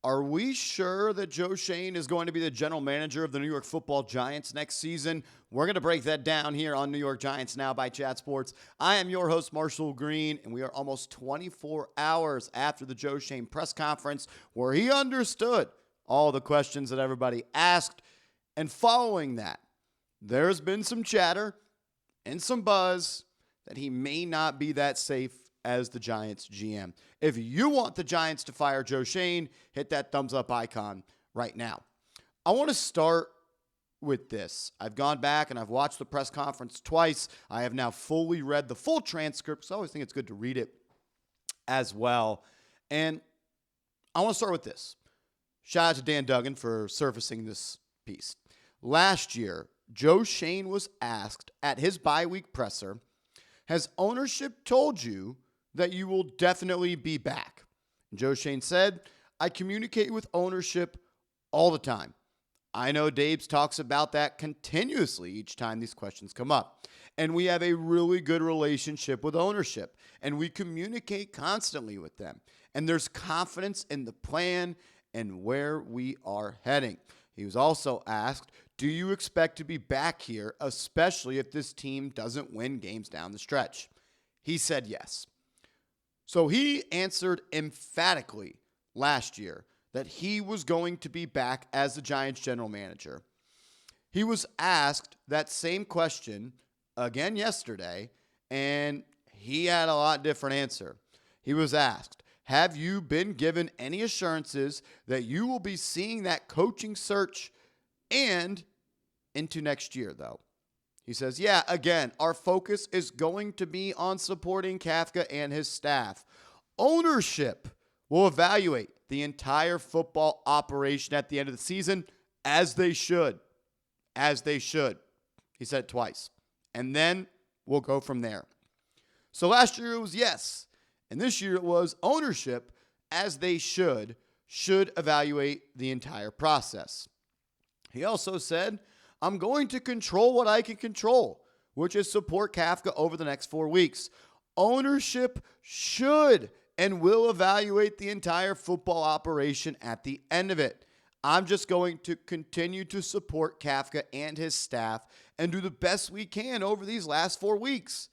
Are we sure that Joe Schoen is going to be the general manager of the New York Football Giants next season? We're going to break that down here on New York Giants Now by Chat Sports. I am your host, Marshall Green, and we are almost 24 hours after the Joe Schoen press conference where he understood all the questions that everybody asked. And following that, there's been some chatter and some buzz that he may not be that safe as the Giants GM. If you want the Giants to fire Joe Schoen, hit that thumbs up icon right now. I want to start with this. I've gone back and I've watched the press conference twice. I have now fully read the full transcript, so I always think it's good to read it as well. And I want to start with this. Shout out to Dan Duggan for surfacing this piece. Last year, Joe Schoen was asked at his bye-week presser, has ownership told you that you will definitely be back? And Joe Schoen said, I communicate with ownership all the time. I know Dabes talks about that continuously each time these questions come up. And we have a really good relationship with ownership. And we communicate constantly with them. And there's confidence in the plan and where we are heading. He was also asked, do you expect to be back here, especially if this team doesn't win games down the stretch? He said yes. So he answered emphatically last year that he was going to be back as the Giants general manager. He was asked that same question again yesterday, and he had a lot different answer. He was asked, have you been given any assurances that you will be seeing that coaching search and into next year, though? He says, yeah, again, our focus is going to be on supporting Kafka and his staff. Ownership will evaluate the entire football operation at the end of the season, as they should. As they should. He said it twice. And then we'll go from there. So last year it was yes. And this year it was ownership, as they should evaluate the entire process. He also said, I'm going to control what I can control, which is support Kafka over the next 4 weeks. Ownership should and will evaluate the entire football operation at the end of it. I'm just going to continue to support Kafka and his staff and do the best we can over these last 4 weeks.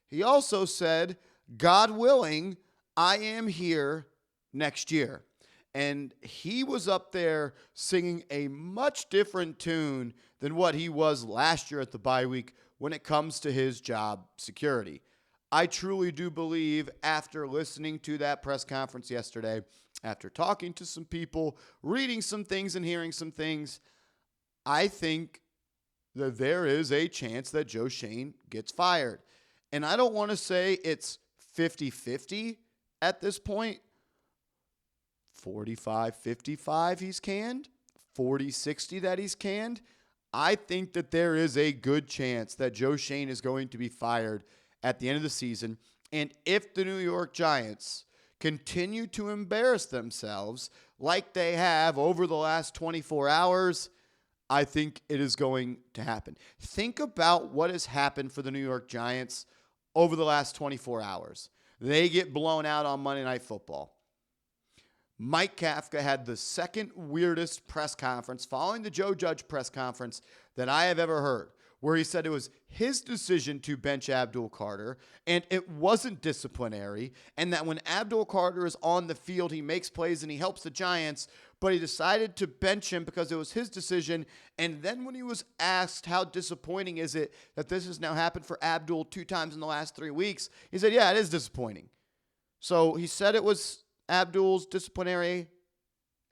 He also said, God willing, I am here next year. And he was up there singing a much different tune than what he was last year at the bye week when it comes to his job security. I truly do believe, after listening to that press conference yesterday, after talking to some people, reading some things and hearing some things, I think that there is a chance that Joe Schoen gets fired. And I don't want to say it's 50-50 at this point. 45-55 he's canned, 40-60 that he's canned. I think that there is a good chance that Joe Schoen is going to be fired at the end of the season. And if the New York Giants continue to embarrass themselves like they have over the last 24 hours, I think it is going to happen. Think about what has happened for the New York Giants over the last 24 hours. They get blown out on Monday Night Football. Mike Kafka had the second weirdest press conference following the Joe Judge press conference that I have ever heard, where he said it was his decision to bench Abdul Carter, and it wasn't disciplinary, and that when Abdul Carter is on the field, he makes plays and he helps the Giants, but he decided to bench him because it was his decision. And then when he was asked how disappointing is it that this has now happened for Abdul 2 times in the last 3 weeks, he said, yeah, it is disappointing. So he said it was Abdul's disciplinary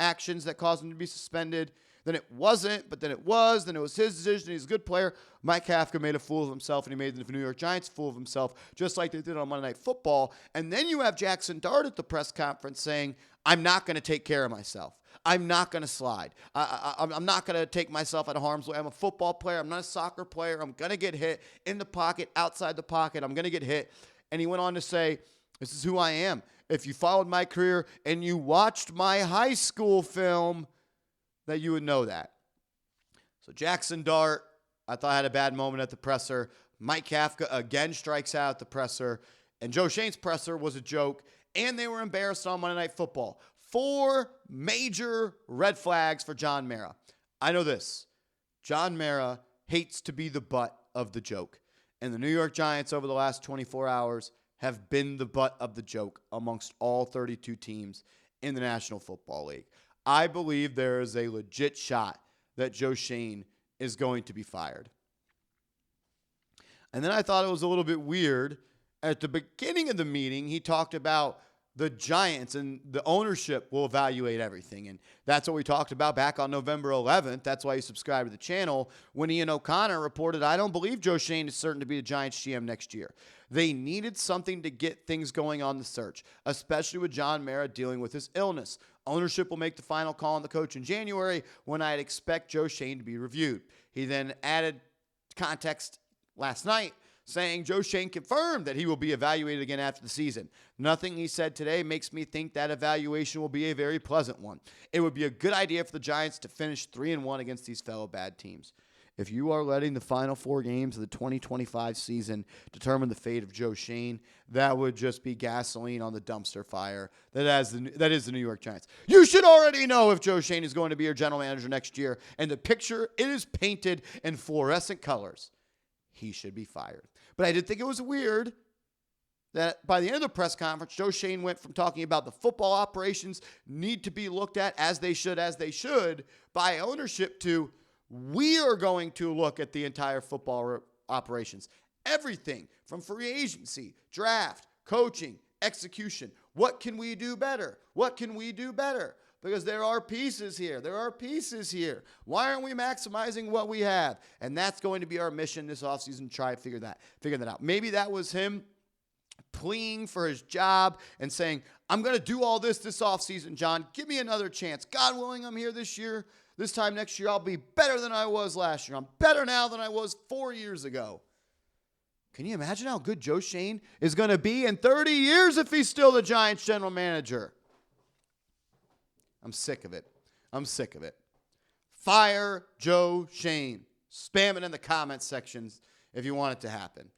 actions that caused him to be suspended. Then it wasn't, but then it was. Then it was his decision. He's a good player. Mike Kafka made a fool of himself, and he made the New York Giants a fool of himself, just like they did on Monday Night Football. And then you have Jaxson Dart at the press conference saying, I'm not going to take care of myself. I'm not going to slide. I'm not going to take myself out of harm's way. I'm a football player. I'm not a soccer player. I'm going to get hit in the pocket, outside the pocket. I'm going to get hit. And he went on to say, this is who I am. If you followed my career and you watched my high school film, that you would know that. So Jaxson Dart, I thought had a bad moment at the presser. Mike Kafka again strikes out at the presser. And Joe Schoen's presser was a joke. And they were embarrassed on Monday Night Football. 4 major red flags for John Mara. I know this. John Mara hates to be the butt of the joke. And the New York Giants over the last 24 hours have been the butt of the joke amongst all 32 teams in the National Football League. I believe there is a legit shot that Joe Schoen is going to be fired. And then I thought it was a little bit weird. At the beginning of the meeting, he talked about the Giants and the ownership will evaluate everything. And that's what we talked about back on November 11th. That's why you subscribe to the channel. When Ian O'Connor reported, I don't believe Joe Schoen is certain to be the Giants GM next year. They needed something to get things going on the search, especially with John Mara dealing with his illness. Ownership will make the final call on the coach in January, when I'd expect Joe Schoen to be reviewed. He then added context last night, saying Joe Schoen confirmed that he will be evaluated again after the season. Nothing he said today makes me think that evaluation will be a very pleasant one. It would be a good idea for the Giants to finish 3-1 against these fellow bad teams. If you are letting the final 4 games of the 2025 season determine the fate of Joe Schoen, that would just be gasoline on the dumpster fire that is the New York Giants. You should already know if Joe Schoen is going to be your general manager next year, and the picture, it is painted in fluorescent colors. He should be fired. But I did think it was weird that by the end of the press conference, Joe Schoen went from talking about the football operations need to be looked at as they should by ownership to we are going to look at the entire football operations. Everything from free agency, draft, coaching, execution. What can we do better? What can we do better? Because there are pieces here. Why aren't we maximizing what we have? And that's going to be our mission this offseason, try to figure that out. Maybe that was him pleading for his job and saying, I'm going to do all this offseason, John. Give me another chance. God willing, I'm here this year. This time next year, I'll be better than I was last year. I'm better now than I was 4 years ago. Can you imagine how good Joe Schoen is going to be in 30 years if he's still the Giants general manager? I'm sick of it. Fire Joe Schoen. Spam it in the comment sections if you want it to happen.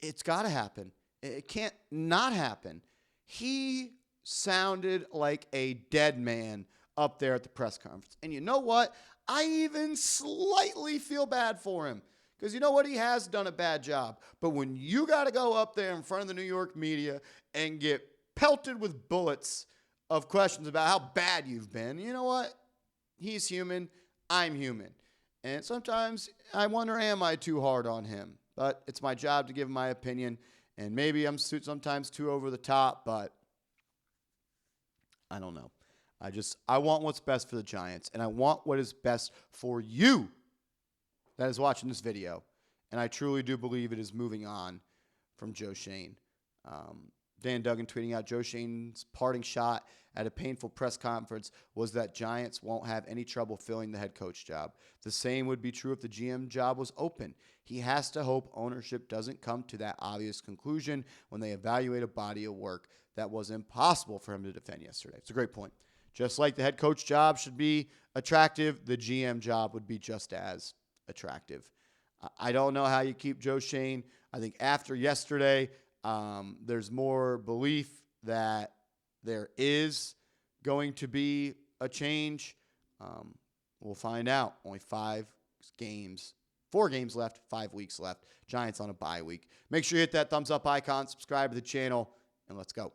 It's got to happen. It can't not happen. He sounded like a dead man up there at the press conference. And you know what? I even slightly feel bad for him. Because you know what? He has done a bad job. But when you got to go up there in front of the New York media and get pelted with bullets of questions about how bad you've been, you know what? He's human. I'm human. And sometimes I wonder, am I too hard on him? But it's my job to give my opinion. And maybe I'm sometimes too over the top, but I don't know. I want what's best for the Giants, and I want what is best for you that is watching this video. And I truly do believe it is moving on from Joe Schoen. Dan Duggan tweeting out Joe Schoen's parting shot at a painful press conference was that Giants won't have any trouble filling the head coach job. The same would be true if the GM job was open. He has to hope ownership doesn't come to that obvious conclusion when they evaluate a body of work that was impossible for him to defend yesterday. It's a great point. Just like the head coach job should be attractive, the GM job would be just as attractive. I don't know how you keep Joe Schoen. I think after yesterday, there's more belief that there is going to be a change. We'll find out. Only 4 games left, 5 weeks left. Giants on a bye week. Make sure you hit that thumbs up icon, subscribe to the channel, and let's go.